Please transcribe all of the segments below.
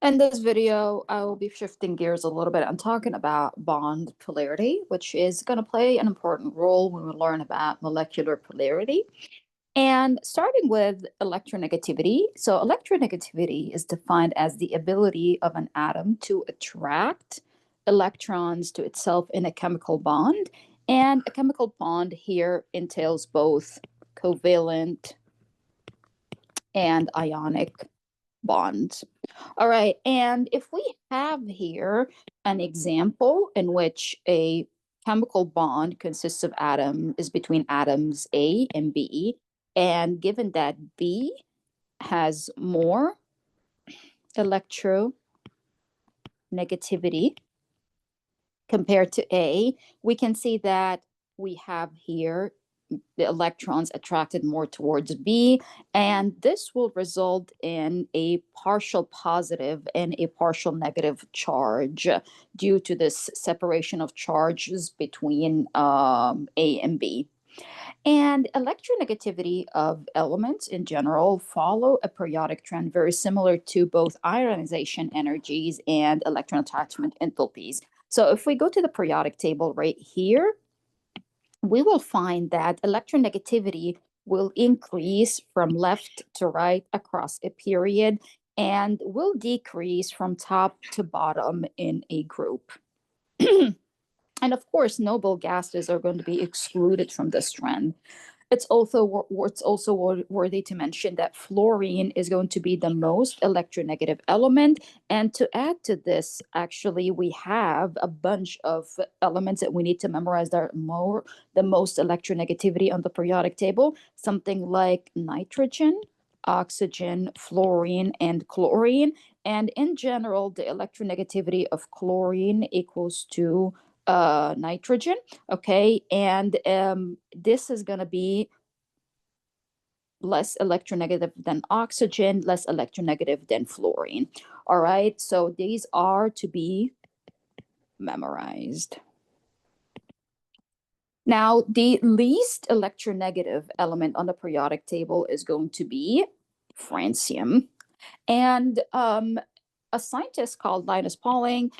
In this video, I will be shifting gears a little bit and talking about bond polarity, which is going to play an important role when we learn about molecular polarity. And starting with electronegativity. So, electronegativity is defined as the ability of an atom to attract electrons to itself in a chemical bond. And a chemical bond here entails both covalent and ionic bonds. All right, and if we have here an example in which a chemical bond consists of is between atoms A and B, and given that B has more electronegativity compared to A, we can see that we have here the electrons attracted more towards B, and this will result in a partial positive and a partial negative charge due to this separation of charges between A and B. And electronegativity of elements in general follow a periodic trend very similar to both ionization energies and electron attachment enthalpies. So if we go to the periodic table right here, we will find that electronegativity will increase from left to right across a period and will decrease from top to bottom in a group. And of course, noble gases are going to be excluded from this trend. It's also worthy to mention that fluorine is going to be the most electronegative element. And to add to this, actually, we have a bunch of elements that we need to memorize that are the most electronegativity on the periodic table, something like nitrogen, oxygen, fluorine, and chlorine. And in general, the electronegativity of chlorine equals to nitrogen. Okay, and this is going to be less electronegative than oxygen, less electronegative than fluorine. All right, so these are to be memorized. Now, the least electronegative element on the periodic table is going to be francium. And a scientist called Linus Pauling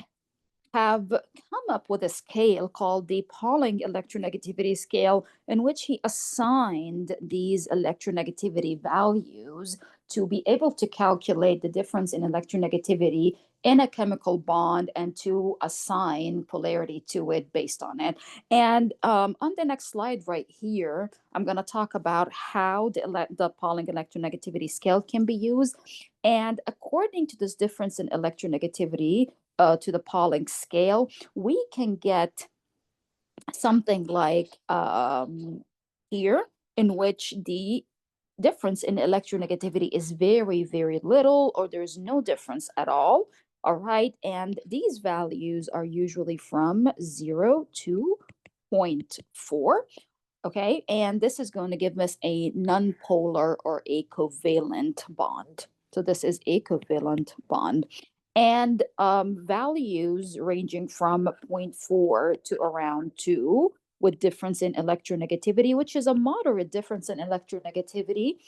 have come up with a scale called the Pauling electronegativity scale, in which he assigned these electronegativity values to be able to calculate the difference in electronegativity in a chemical bond and to assign polarity to it based on it. And on the next slide right here, I'm going to talk about how the Pauling electronegativity scale can be used. And according to this difference in electronegativity, to the Pauling scale, we can get something like here, in which the difference in electronegativity is very, very little, or there's no difference at all. All right, and these values are usually from 0 to 0.4. Okay, and this is going to give us a nonpolar or a covalent bond. So this is a covalent bond. And values ranging from 0.4 to around 2 with difference in electronegativity, which is a moderate difference in electronegativity,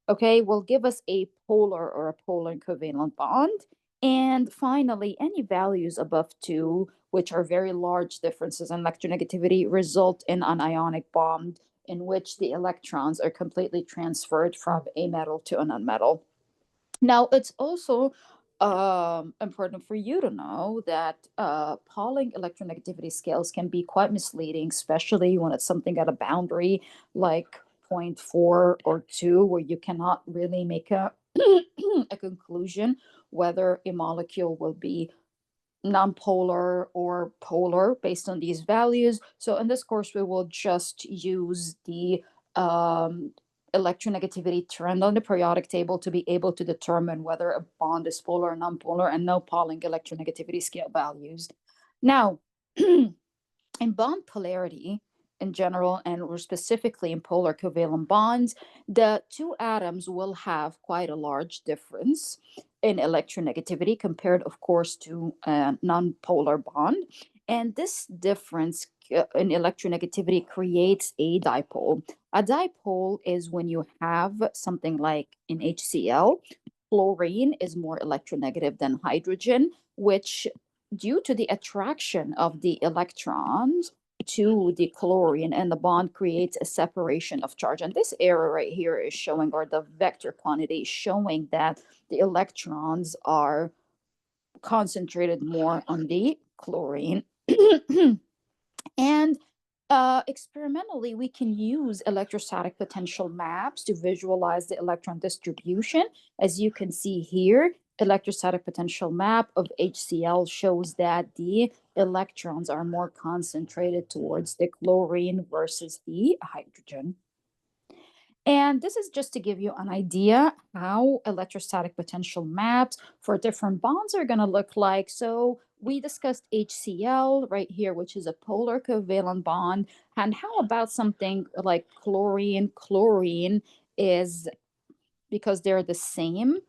okay, will give us a polar or a polar covalent bond. And finally, any values above 2, which are very large differences in electronegativity, result in an ionic bond in which the electrons are completely transferred from a metal to a nonmetal. Now, it's also important for you to know that Pauling electronegativity scales can be quite misleading, especially when it's something at a boundary like 0.4 or 2, where you cannot really make a, a conclusion whether a molecule will be nonpolar or polar based on these values. So in this course, we will just use the electronegativity trend on the periodic table to be able to determine whether a bond is polar or nonpolar, and no Pauling electronegativity scale values. Now, in bond polarity in general, and or specifically in polar covalent bonds, the two atoms will have quite a large difference in electronegativity compared, of course, to a nonpolar bond. And this difference in electronegativity creates a dipole. A dipole is when you have something like an HCl chlorine is more electronegative than hydrogen, which, due to the attraction of the electrons to the chlorine and the bond, creates a separation of charge. And this arrow right here is showing, or the vector quantity is showing, that the electrons are concentrated more on the chlorine. And experimentally, we can use electrostatic potential maps to visualize the electron distribution. As you can see here, electrostatic potential map of HCl shows that the electrons are more concentrated towards the chlorine versus the hydrogen. And this is just to give you an idea how electrostatic potential maps for different bonds are going to look like. So we discussed HCl right here, which is a polar covalent bond. And how about something like chlorine? Chlorine is, because they're the same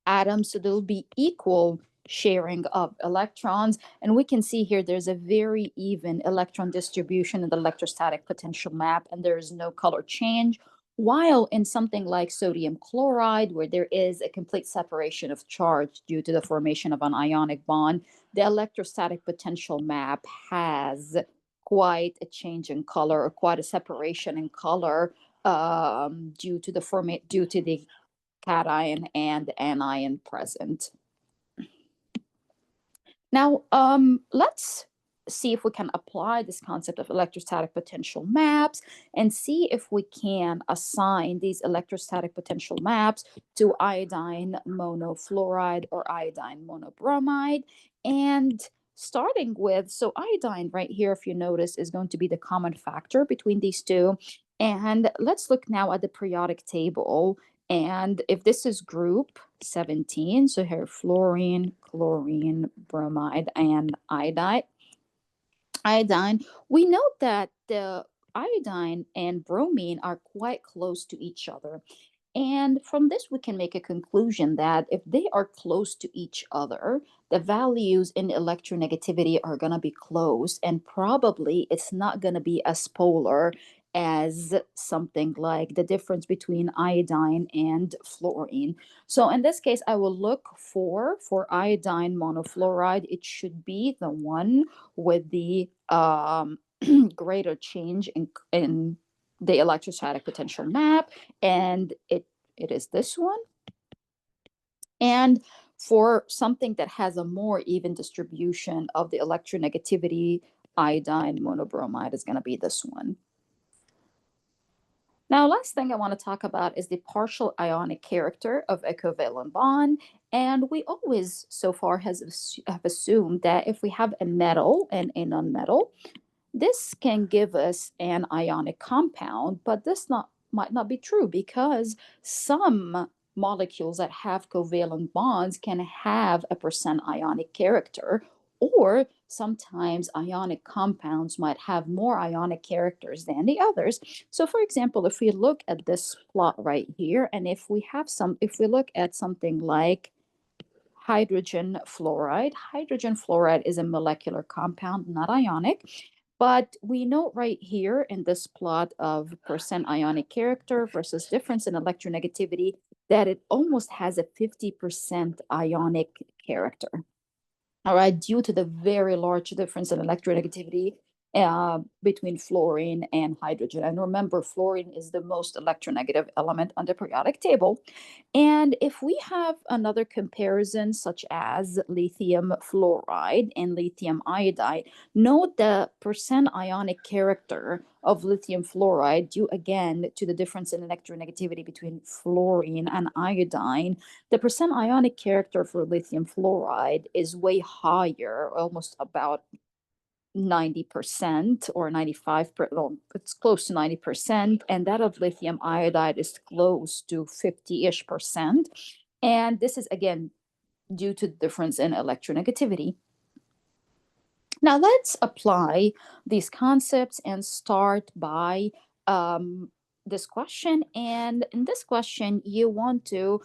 atoms, so there'll be equal sharing of electrons. And we can see here there's a very even electron distribution in the electrostatic potential map, and there is no color change. While in something like sodium chloride, where there is a complete separation of charge due to the formation of an ionic bond, the electrostatic potential map has quite a change in color, or quite a separation in color, due to the cation and anion present. Now, let's see if we can apply this concept of electrostatic potential maps and see if we can assign these electrostatic potential maps to iodine monofluoride or iodine monobromide. And starting with, so iodine right here, if you notice, is going to be the common factor between these two. And let's look now at the periodic table. And if this is group 17, so here fluorine, chlorine, bromide, and iodine, we note that the iodine and bromine are quite close to each other. And from this, we can make a conclusion that if they are close to each other, the values in electronegativity are going to be close, and probably it's not going to be as polar as something like the difference between iodine and fluorine. So in this case, I will look for iodine monofluoride. It should be the one with the greater change in the electrostatic potential map, and it is this one. And for something that has a more even distribution of the electronegativity, iodine monobromide is going to be this one. Now, last thing I want to talk about is the partial ionic character of a covalent bond. And we always so far have assumed that if we have a metal and a nonmetal, this can give us an ionic compound, but might not be true, because some molecules that have covalent bonds can have a percent ionic character, or sometimes ionic compounds might have more ionic characters than the others. So for example, if we look at this plot right here, and if we look at something like hydrogen fluoride is a molecular compound, not ionic. But we note right here in this plot of percent ionic character versus difference in electronegativity that it almost has a 50% ionic character. All right, due to the very large difference in electronegativity between fluorine and hydrogen. And remember, fluorine is the most electronegative element on the periodic table. And if we have another comparison, such as lithium fluoride and lithium iodide, note the percent ionic character of lithium fluoride due again to the difference in electronegativity between fluorine and iodine. The percent ionic character for lithium fluoride is way higher, almost about 90% or 95%, well, it's close to 90%, and that of lithium iodide is close to 50-ish%. And this is again due to the difference in electronegativity. Now let's apply these concepts and start by this question. And in this question, you want to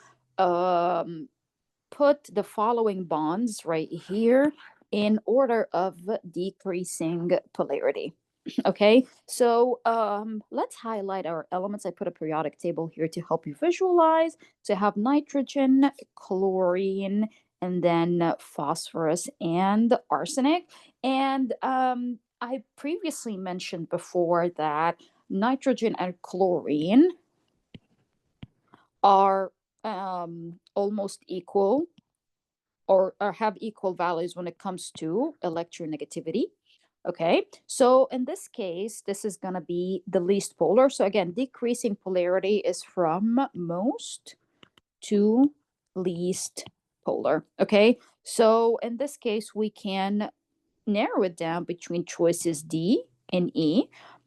put the following bonds right here in order of decreasing polarity. Okay, so let's highlight our elements. I put a periodic table here to help you visualize. So I have nitrogen, chlorine, and then phosphorus and arsenic. And I previously mentioned before that nitrogen and chlorine are almost equal, or have equal values when it comes to electronegativity. Okay, so in this case, this is going to be the least polar. So again, decreasing polarity is from most to least polar. Okay, so in this case, we can narrow it down between choices D and E.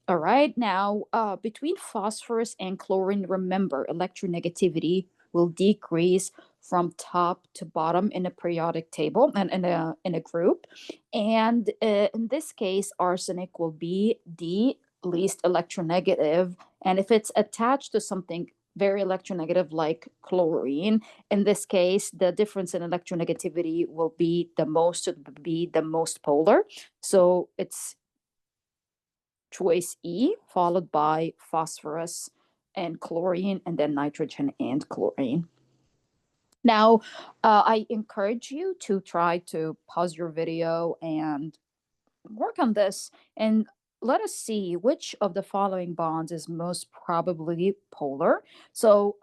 All right, now between phosphorus and chlorine, remember electronegativity will decrease from top to bottom in a periodic table and in a group. And in this case, arsenic will be the least electronegative. And if it's attached to something very electronegative like chlorine, in this case, the difference in electronegativity will be the most polar. So it's choice E, followed by phosphorus and chlorine, and then nitrogen and chlorine. Now, I encourage you to try to pause your video and work on this, and let us see which of the following bonds is most probably polar. So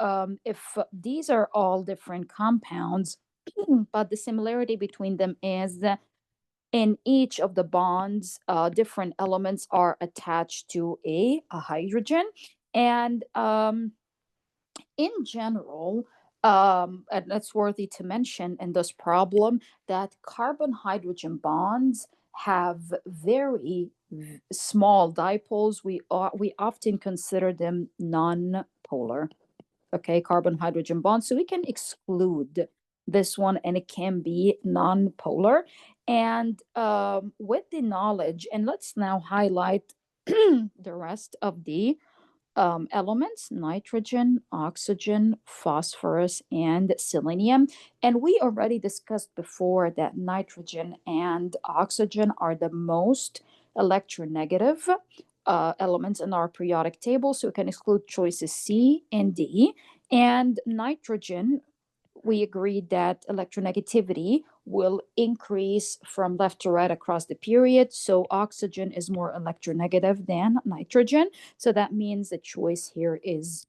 if these are all different compounds, but the similarity between them is that in each of the bonds, different elements are attached to a hydrogen. And in general, and it's worthy to mention in this problem that carbon hydrogen bonds have very small dipoles. We often consider them non-polar. Okay, carbon hydrogen bonds. So we can exclude this one, and it can be non-polar. And with the knowledge, and let's now highlight the rest of the elements: nitrogen, oxygen, phosphorus, and selenium. And we already discussed before that nitrogen and oxygen are the most electronegative elements in our periodic table. So we can exclude choices C and D. And nitrogen, we agreed that electronegativity will increase from left to right across the period. So oxygen is more electronegative than nitrogen. So that means the choice here is